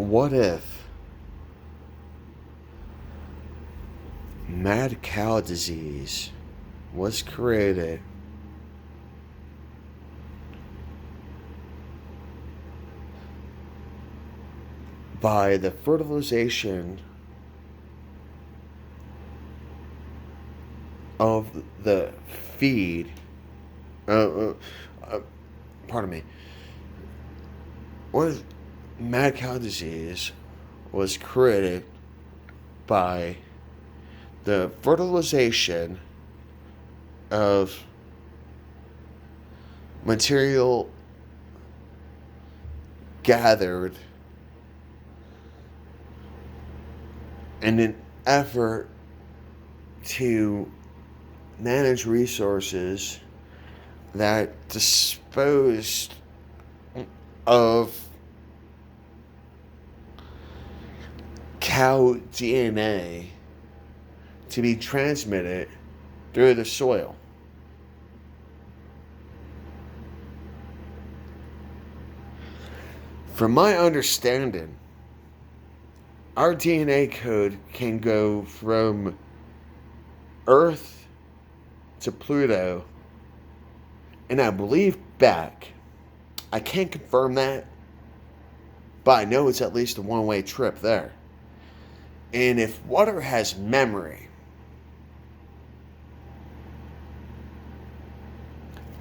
What if mad cow disease was created by the fertilization of the feed? Uh, uh, uh, pardon me. What if mad cow disease was created by the fertilization of material gathered in an effort to manage resources that disposed of cow DNA to be transmitted through the soil? From my understanding, our DNA code can go from Earth to Pluto, and I believe back. I can't confirm that, but I know it's at least a one-way trip there. And if water has memory,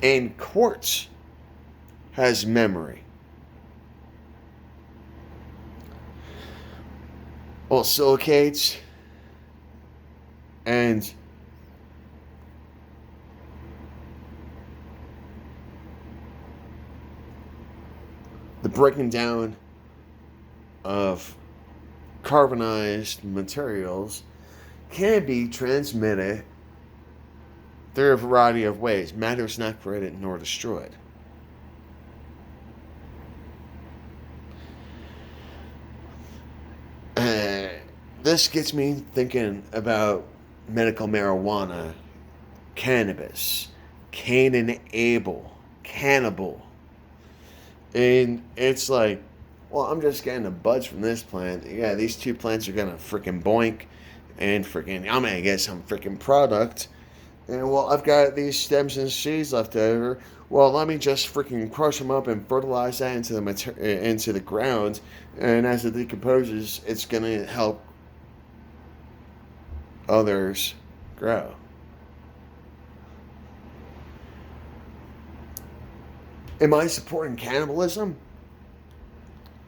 and quartz has memory, well, silicates and the breaking down of carbonized materials can be transmitted through a variety of ways. Matter is not created nor destroyed. Uh, this gets me thinking about medical marijuana, cannabis, Cain and Abel, cannibal. And it's like, well, I'm just getting the buds from this plant. Yeah, these two plants are gonna freaking boink, and freaking, I'm gonna get some freaking product. And well, I've got these stems and seeds left over. Well, let me just freaking crush them up and fertilize that into into the ground. And as it decomposes, it's gonna help others grow. Am I supporting cannibalism?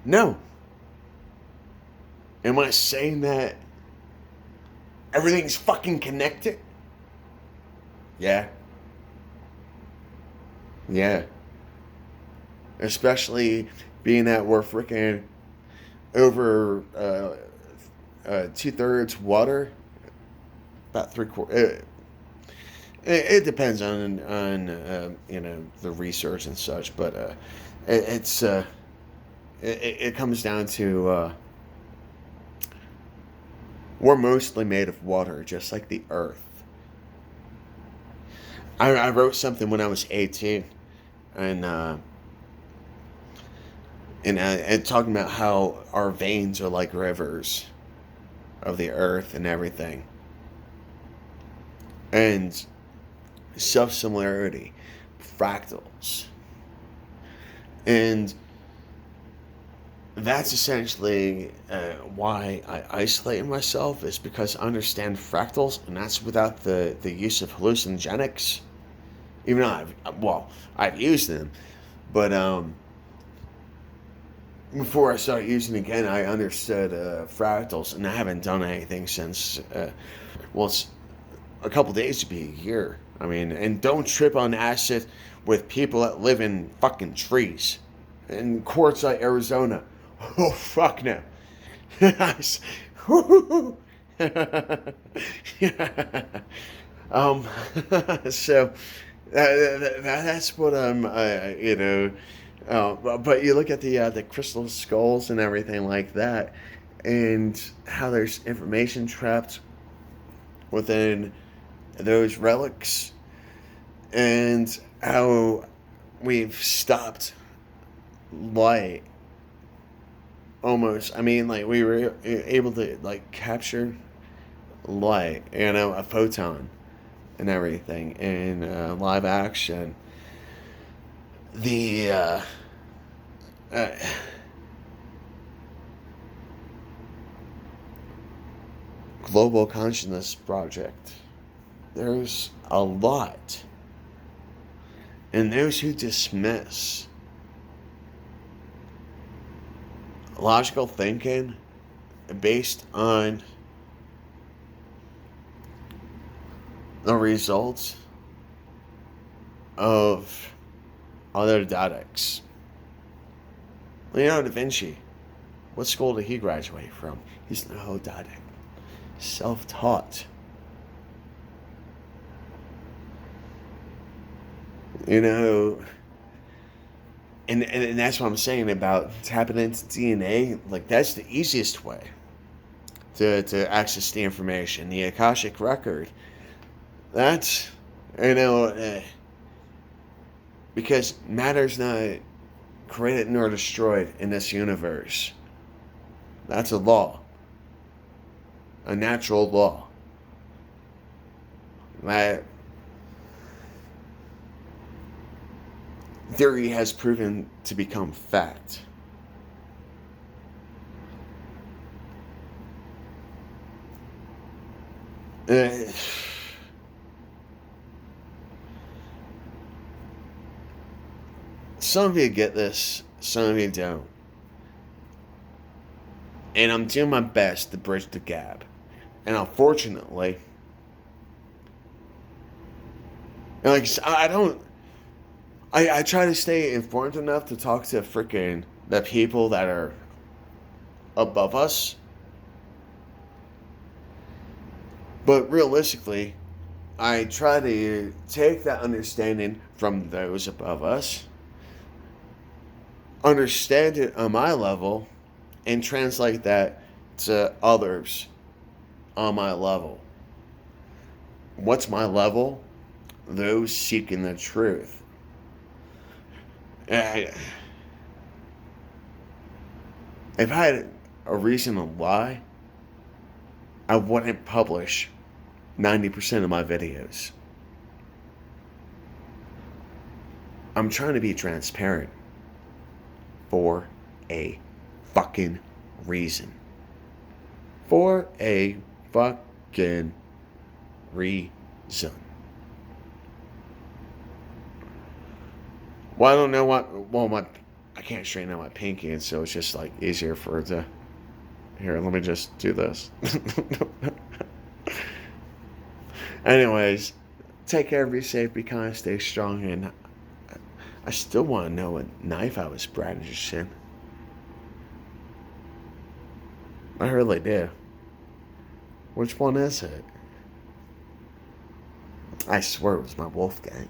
No. Am I saying that everything's fucking connected? Yeah. Yeah. Especially being that we're freaking over 2/3 water, about three quarters. It depends on the research and such, but it's it comes down to we're mostly made of water, just like the Earth. I wrote something when I was 18, and and talking about how our veins are like rivers of the Earth and everything, and self similarity, fractals, and that's essentially why I isolate myself, is because I understand fractals, and that's without the use of hallucinogenics. Even though I've used them, but before I started using it again, I understood fractals, and I haven't done anything since. Well, it's a couple days to be a year. I mean, and don't trip on acid with people that live in fucking trees in Quartzsite, Arizona. Oh fuck no. um, so that's what but you look at the crystal skulls and everything like that, and how there's information trapped within those relics, and how we've stopped light almost. I mean, like we were able to like capture light, a photon and everything in live action. The uh, Global Consciousness Project. There's a lot. And those who dismiss logical thinking based on the results of other didactics. Leonardo da Vinci, what school did he graduate from? He's no autodidact. Self-taught. And that's what I'm saying about tapping into DNA. Like, that's the easiest way to access the information. The Akashic Record. That's, because matter's not created nor destroyed in this universe. That's a law. A natural law. That theory has proven to become fact. Some of you get this, some of you don't. And I'm doing my best to bridge the gap. And unfortunately, like, I try to stay informed enough to talk to freaking the people that are above us. But realistically, I try to take that understanding from those above us, understand it on my level, and translate that to others on my level. What's my level? Those seeking the truth. If I had a reason to lie, I wouldn't publish 90% of my videos. I'm trying to be transparent for a fucking reason. For a fucking reason. Well, I don't know I can't straighten out my pinky, and so it's just like easier for it to, here, let me just do this. Anyways, take care, be safe, be kind, stay strong, and I still want to know what knife I was brandishing. I really do. Which one is it? I swear it was my Wolfgang.